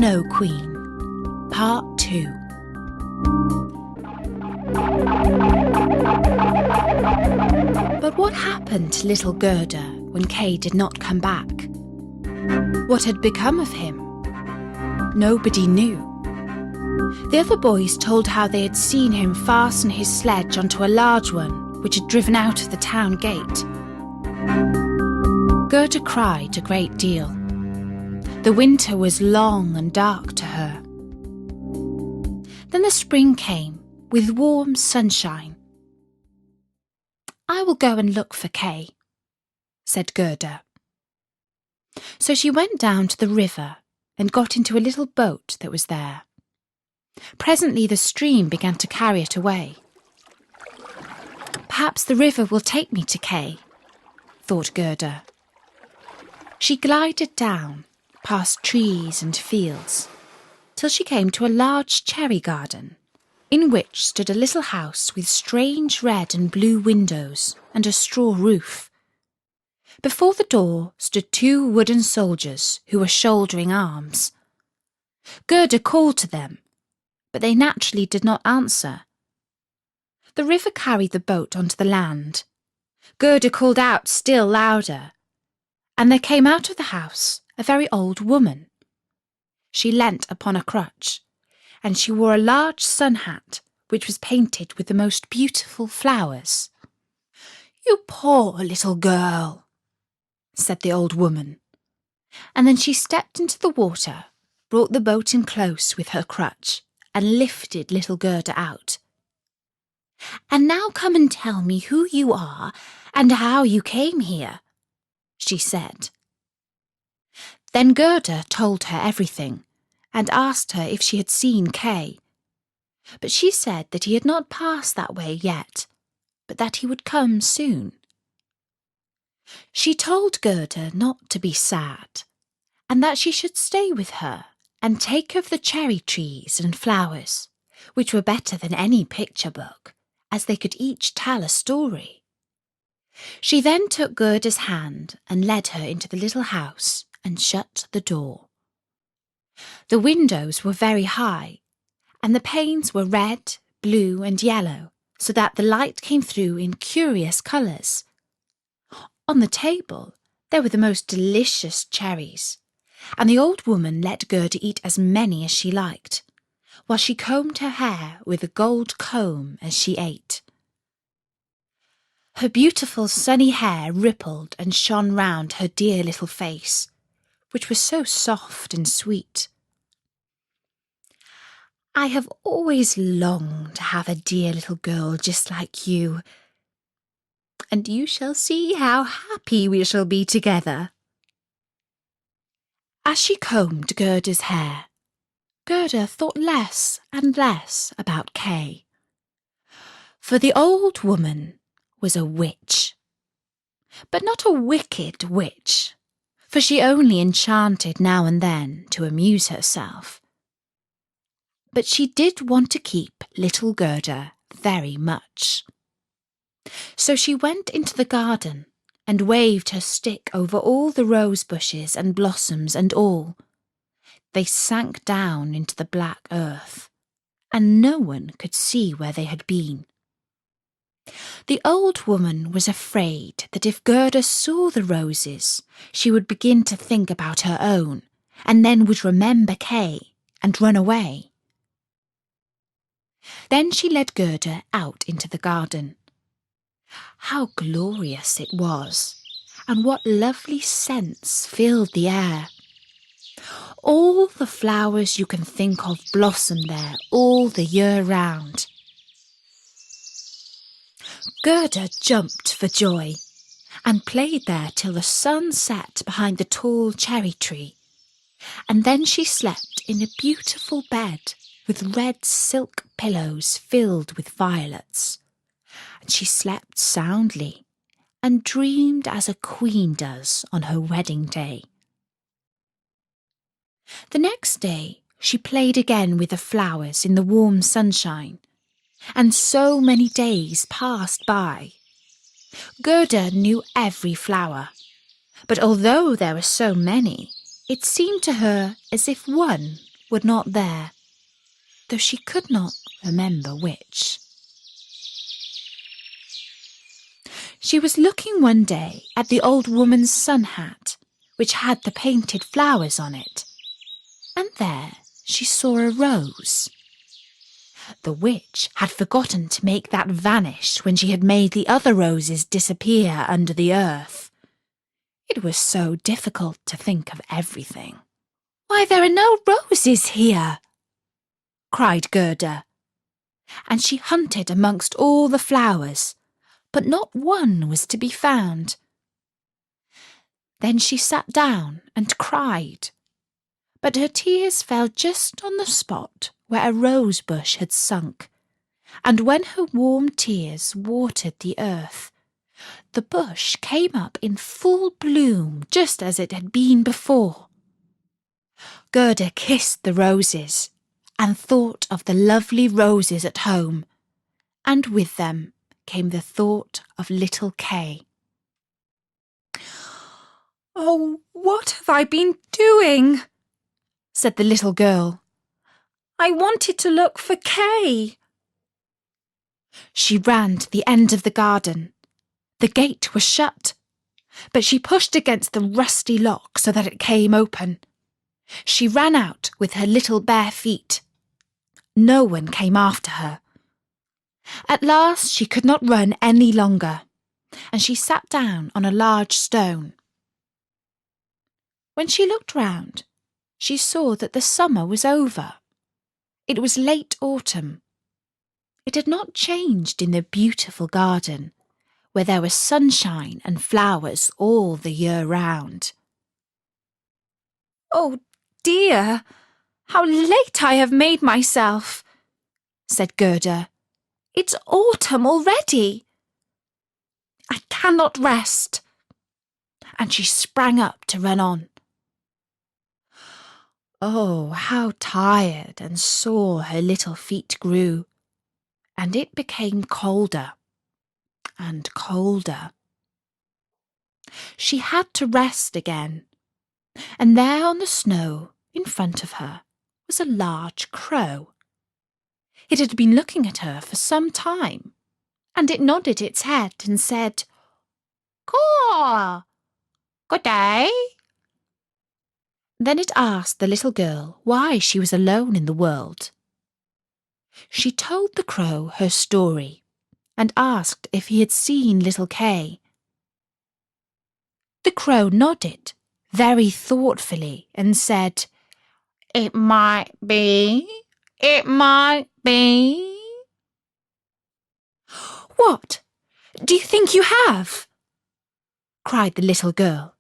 Snow Queen, Part 2. But what happened to little Gerda when Kay did not come back? What had become of him? Nobody knew. The other boys told how they had seen him fasten his sledge onto a large one which had driven out of the town gate. Gerda cried a great deal. The winter was long and dark to her. Then the spring came with warm sunshine. "I will go and look for Kay," said Gerda. So she went down to the river and got into a little boat that was there. Presently the stream began to carry it away. "Perhaps the river will take me to Kay," thought Gerda. She glided down, past trees and fields, till she came to a large cherry garden, in which stood a little house with strange red and blue windows and a straw roof. Before the door stood 2 wooden soldiers who were shouldering arms. Gerda called to them, but they naturally did not answer. The river carried the boat onto the land. Gerda called out still louder, and there came out of the house a very old woman. She leant upon a crutch, and she wore a large sun hat which was painted with the most beautiful flowers. "You poor little girl," said the old woman, and then she stepped into the water, brought the boat in close with her crutch, and lifted little Gerda out. "And now come and tell me who you are and how you came here," she said. Then Gerda told her everything, and asked her if she had seen Kay. But she said that he had not passed that way yet, but that he would come soon. She told Gerda not to be sad, and that she should stay with her and take of the cherry trees and flowers, which were better than any picture book, as they could each tell a story. She then took Gerda's hand and led her into the little house and shut the door. The windows were very high, and the panes were red, blue and yellow, so that the light came through in curious colours. On the table there were the most delicious cherries, and the old woman let Gerda eat as many as she liked, while she combed her hair with a gold comb as she ate. Her beautiful sunny hair rippled and shone round her dear little face, which was so soft and sweet. "I have always longed to have a dear little girl just like you, and you shall see how happy we shall be together." As she combed Gerda's hair, Gerda thought less and less about Kay. For the old woman was a witch, but not a wicked witch, for she only enchanted now and then to amuse herself. But she did want to keep little Gerda very much. So she went into the garden and waved her stick over all the rose bushes and blossoms and all. They sank down into the black earth, and no one could see where they had been. The old woman was afraid that if Gerda saw the roses, she would begin to think about her own, and then would remember Kay and run away. Then she led Gerda out into the garden. How glorious it was, and what lovely scents filled the air. All the flowers you can think of blossom there all the year round. Gerda jumped for joy, and played there till the sun set behind the tall cherry tree, and then she slept in a beautiful bed with red silk pillows filled with violets, and she slept soundly, and dreamed as a queen does on her wedding day. The next day she played again with the flowers in the warm sunshine, and so many days passed by. Gerda knew every flower, but although there were so many, it seemed to her as if one were not there, though she could not remember which. She was looking one day at the old woman's sun hat, which had the painted flowers on it, and there she saw a rose. The witch had forgotten to make that vanish when she had made the other roses disappear under the earth. It was so difficult to think of everything. "Why, there are no roses here!" cried Gerda, and she hunted amongst all the flowers, but not one was to be found. Then she sat down and cried, but her tears fell just on the spot where a rose bush had sunk, and when her warm tears watered the earth, the bush came up in full bloom just as it had been before. Gerda kissed the roses and thought of the lovely roses at home, and with them came the thought of little Kay. "Oh, what have I been doing?" said the little girl. "I wanted to look for Kay." She ran to the end of the garden. The gate was shut, but she pushed against the rusty lock so that it came open. She ran out with her little bare feet. No one came after her. At last she could not run any longer, and she sat down on a large stone. When she looked round, she saw that the summer was over. It was late autumn. It had not changed in the beautiful garden, where there was sunshine and flowers all the year round. "Oh dear, how late I have made myself," said Gerda. "It's autumn already. I cannot rest." And she sprang up to run on. Oh, how tired and sore her little feet grew, and it became colder and colder. She had to rest again, and there on the snow in front of her was a large crow. It had been looking at her for some time, and it nodded its head and said, "Caw! Good day." Then it asked the little girl why she was alone in the world. She told the crow her story and asked if he had seen little Kay. The crow nodded very thoughtfully and said, "It might be, it might be." "What? Do you think you have?" cried the little girl,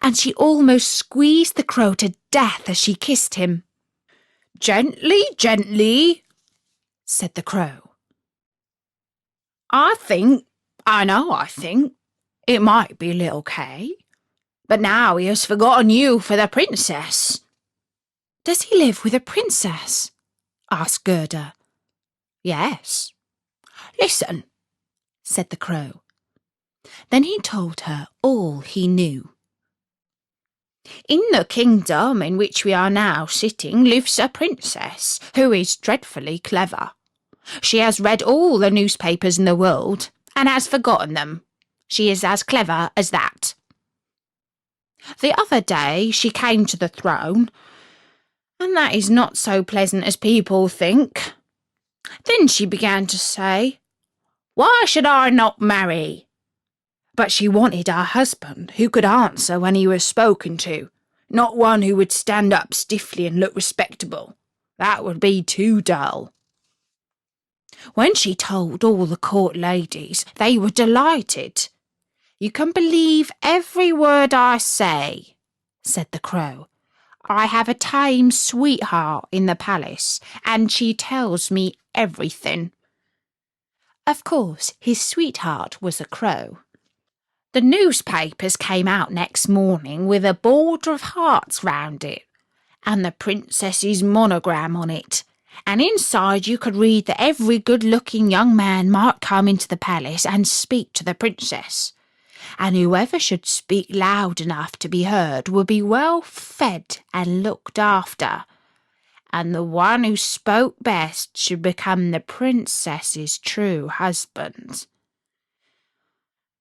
and she almost squeezed the crow to death as she kissed him. "Gently, gently," said the crow. I think it might be little Kay, but now he has forgotten you for the princess." "Does he live with a princess?" asked Gerda. "Yes. Listen," said the crow. Then he told her all he knew. "In the kingdom in which we are now sitting lives a princess who is dreadfully clever. She has read all the newspapers in the world and has forgotten them. She is as clever as that. The other day she came to the throne, and that is not so pleasant as people think. Then she began to say, 'Why should I not marry?' But she wanted a husband who could answer when he was spoken to, not one who would stand up stiffly and look respectable. That would be too dull. When she told all the court ladies, they were delighted. 'You can believe every word I say,' said the crow. 'I have a tame sweetheart in the palace, and she tells me everything.' Of course, his sweetheart was a crow. The newspapers came out next morning with a border of hearts round it, and the princess's monogram on it, and inside you could read that every good-looking young man might come into the palace and speak to the princess, and whoever should speak loud enough to be heard would be well fed and looked after, and the one who spoke best should become the princess's true husband."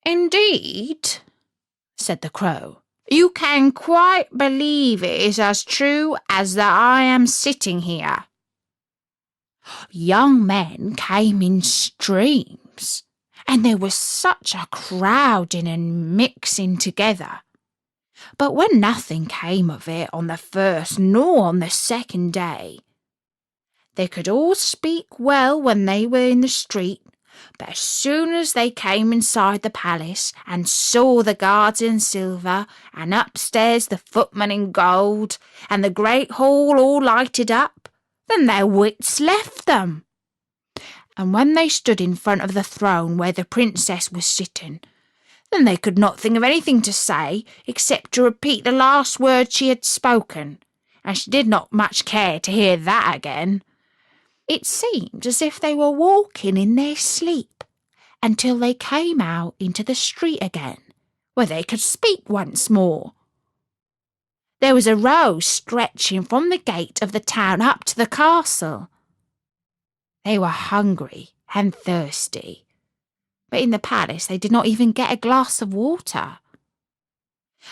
"Indeed," said the Crow, "you can quite believe it is as true as that I am sitting here." Young men came in streams, and there was such a crowding and mixing together. But when nothing came of it on the first nor on the second day, they could all speak well when they were in the street, but as soon as they came inside the palace and saw the guards in silver, and upstairs the footmen in gold, and the great hall all lighted up, then their wits left them. And when they stood in front of the throne where the princess was sitting, then they could not think of anything to say except to repeat the last word she had spoken, and she did not much care to hear that again. It seemed as if they were walking in their sleep until they came out into the street again, where they could speak once more. There was a road stretching from the gate of the town up to the castle. They were hungry and thirsty, but in the palace they did not even get a glass of water.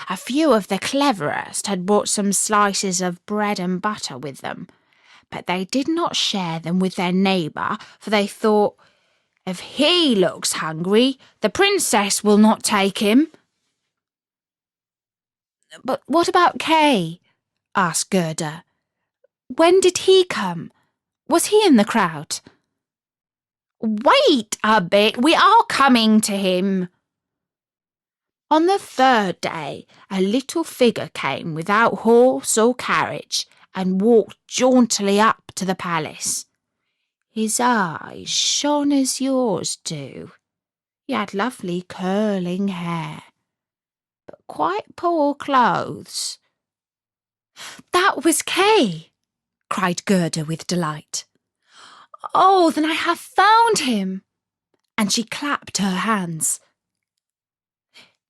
A few of the cleverest had brought some slices of bread and butter with them, but they did not share them with their neighbour, for they thought, "If he looks hungry, the princess will not take him." "But what about Kay?" asked Gerda. "When did he come? Was he in the crowd?" "Wait a bit, we are coming to him." On the third day, a little figure came without horse or carriage and walked jauntily up to the palace. His eyes shone as yours do. He had lovely curling hair, but quite poor clothes. "That was Kay!" cried Gerda with delight. "Oh, then I have found him!" And she clapped her hands.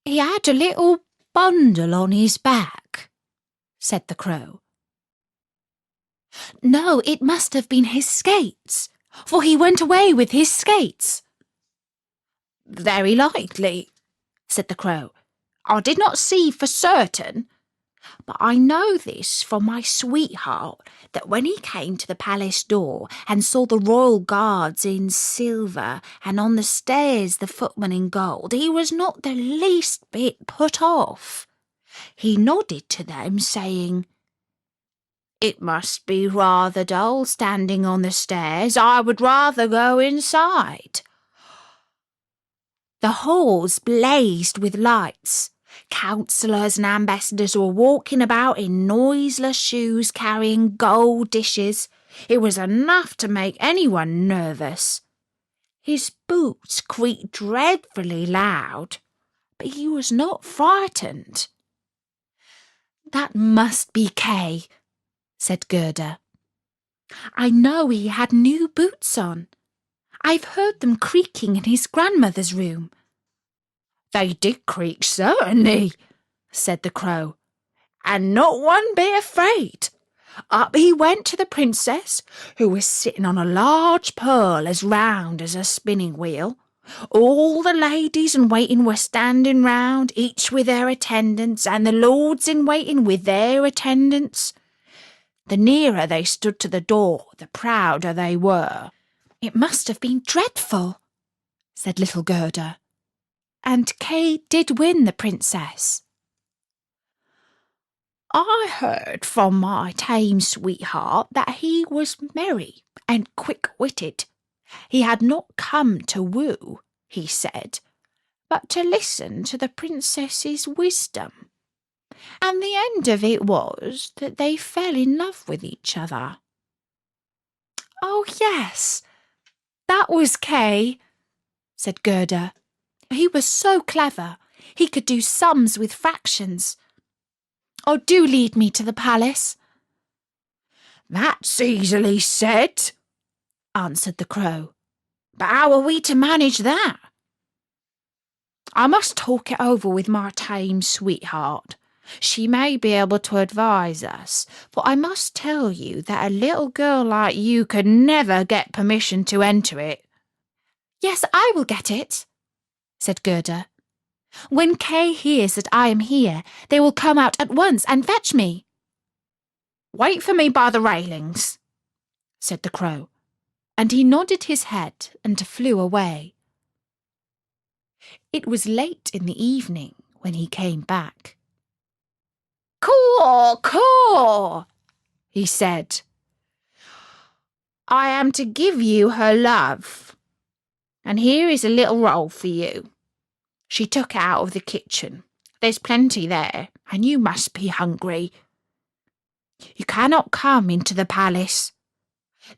"He had a little bundle on his back," said the Crow. "No, it must have been his skates, for he went away with his skates." "Very likely," said the Crow. "I did not see for certain, but I know this from my sweetheart, that when he came to the palace door and saw the royal guards in silver and on the stairs the footmen in gold, he was not the least bit put off. He nodded to them, saying, 'It must be rather dull standing on the stairs. I would rather go inside.' The halls blazed with lights. Councillors and ambassadors were walking about in noiseless shoes carrying gold dishes. It was enough to make anyone nervous. His boots creaked dreadfully loud, but he was not frightened. "That must be Kay," said Gerda. "I know he had new boots on. I've heard them creaking in his grandmother's room." "They did creak, certainly," said the Crow, "and not one bit afraid. Up he went to the princess, who was sitting on a large pearl as round as a spinning wheel. All the ladies in waiting were standing round, each with their attendants, and the lords in waiting with their attendants. The nearer they stood to the door, the prouder they were." "It must have been dreadful," said little Gerda. "And Kay did win the princess?" "I heard from my tame sweetheart that he was merry and quick-witted. He had not come to woo, he said, but to listen to the princess's wisdom. And the end of it was that they fell in love with each other." "Oh, yes, that was Kay," said Gerda. "He was so clever. He could do sums with fractions. Oh, do lead me to the palace." "That's easily said," answered the Crow. "But how are we to manage that?" "I must talk it over with my tame sweetheart. She may be able to advise us, for I must tell you that a little girl like you could never get permission to enter it." "Yes, I will get it," said Gerda. "When Kay hears that I am here, they will come out at once and fetch me." "Wait for me by the railings," said the crow, and he nodded his head and flew away. It was late in the evening when he came back. "Caw, caw," he said. "I am to give you her love, and here is a little roll for you." She took it out of the kitchen. "There's plenty there, and you must be hungry. You cannot come into the palace.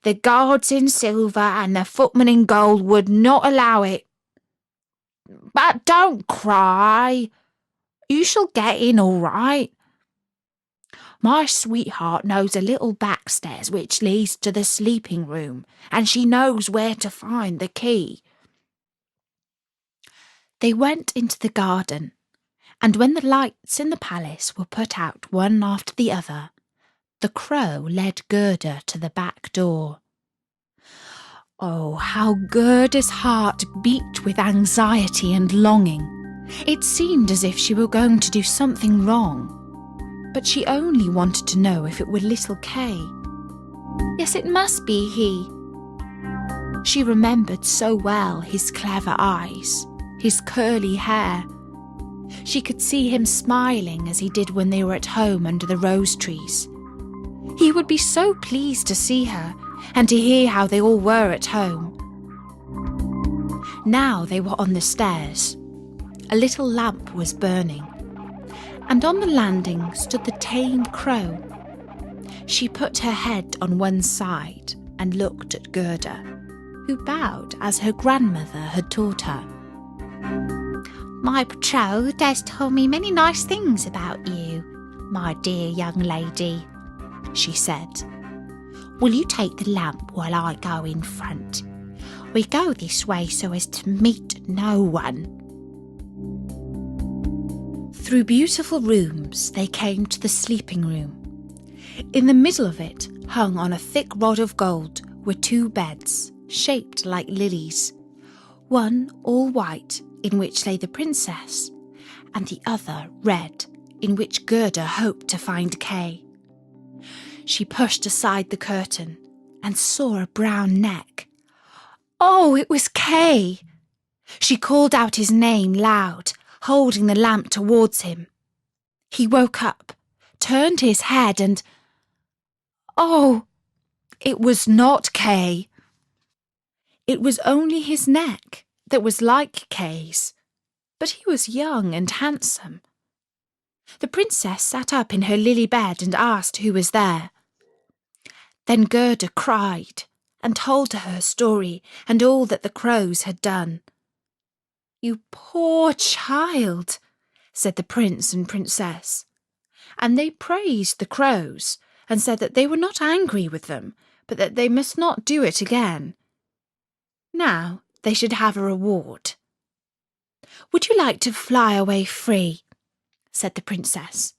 The guards in silver and the footmen in gold would not allow it. But don't cry. You shall get in all right. My sweetheart knows a little backstairs which leads to the sleeping room, and she knows where to find the key." They went into the garden, and when the lights in the palace were put out one after the other, the crow led Gerda to the back door. Oh, how Gerda's heart beat with anxiety and longing. It seemed as if she were going to do something wrong, but she only wanted to know if it were little Kay. Yes, it must be he. She remembered so well his clever eyes, his curly hair. She could see him smiling as he did when they were at home under the rose trees. He would be so pleased to see her and to hear how they all were at home. Now they were on the stairs. A little lamp was burning, and on the landing stood the tame crow. She put her head on one side and looked at Gerda, who bowed as her grandmother had taught her. "My betrothed has told me many nice things about you, my dear young lady," she said. "Will you take the lamp while I go in front? We go this way so as to meet no one." Through beautiful rooms they came to the sleeping room. In the middle of it, hung on a thick rod of gold, were two beds, shaped like lilies, one all white, in which lay the princess, and the other red, in which Gerda hoped to find Kay. She pushed aside the curtain and saw a brown neck. Oh, it was Kay! She called out his name loud, holding the lamp towards him. He woke up, turned his head and... oh, it was not Kay. It was only his neck that was like Kay's, but he was young and handsome. The princess sat up in her lily bed and asked who was there. Then Gerda cried and told her story and all that the crows had done. "You poor child," said the prince and princess, and they praised the crows and said that they were not angry with them, but that they must not do it again. Now they should have a reward. "Would you like to fly away free?" said the princess.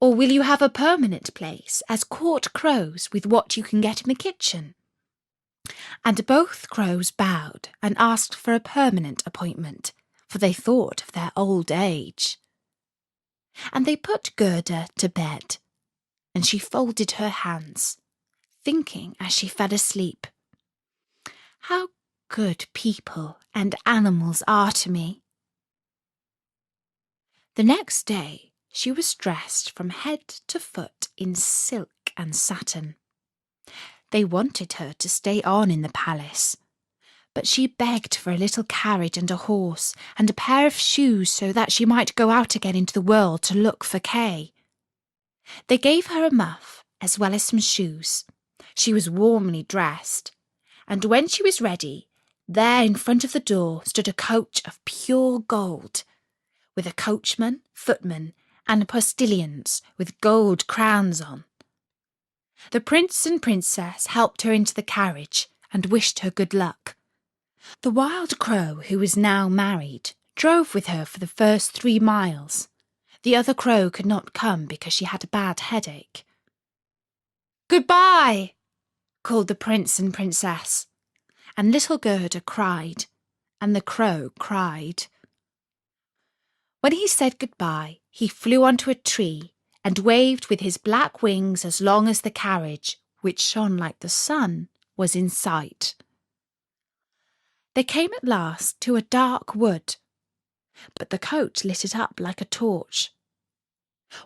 "Or will you have a permanent place as court crows with what you can get in the kitchen?" And both crows bowed and asked for a permanent appointment, for they thought of their old age. And they put Gerda to bed, and she folded her hands, thinking as she fell asleep, "How good people and animals are to me." The next day she was dressed from head to foot in silk and satin. They wanted her to stay on in the palace, but she begged for a little carriage and a horse and a pair of shoes so that she might go out again into the world to look for Kay. They gave her a muff as well as some shoes. She was warmly dressed, and when she was ready, there in front of the door stood a coach of pure gold, with a coachman, footman, and postilions with gold crowns on. The prince and princess helped her into the carriage and wished her good luck. The wild crow, who was now married, drove with her for the first 3 miles. The other crow could not come because she had a bad headache. "Goodbye," called the prince and princess, and little Gerda cried, and the crow cried. When he said goodbye, he flew onto a tree and waved with his black wings as long as the carriage, which shone like the sun, was in sight. They came at last to a dark wood, but the coach lit it up like a torch.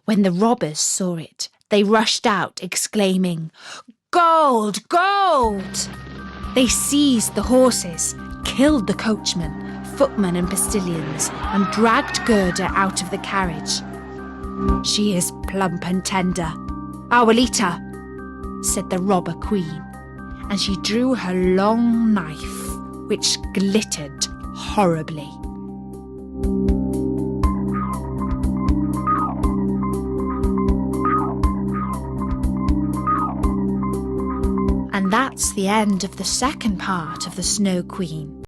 When the robbers saw it, they rushed out, exclaiming, "Gold! Gold!" They seized the horses, killed the coachman, footman and postilions, and dragged Gerda out of the carriage. "She is plump and tender, Abuelita," said the robber queen, and she drew her long knife, which glittered horribly. And that's the end of the second part of The Snow Queen.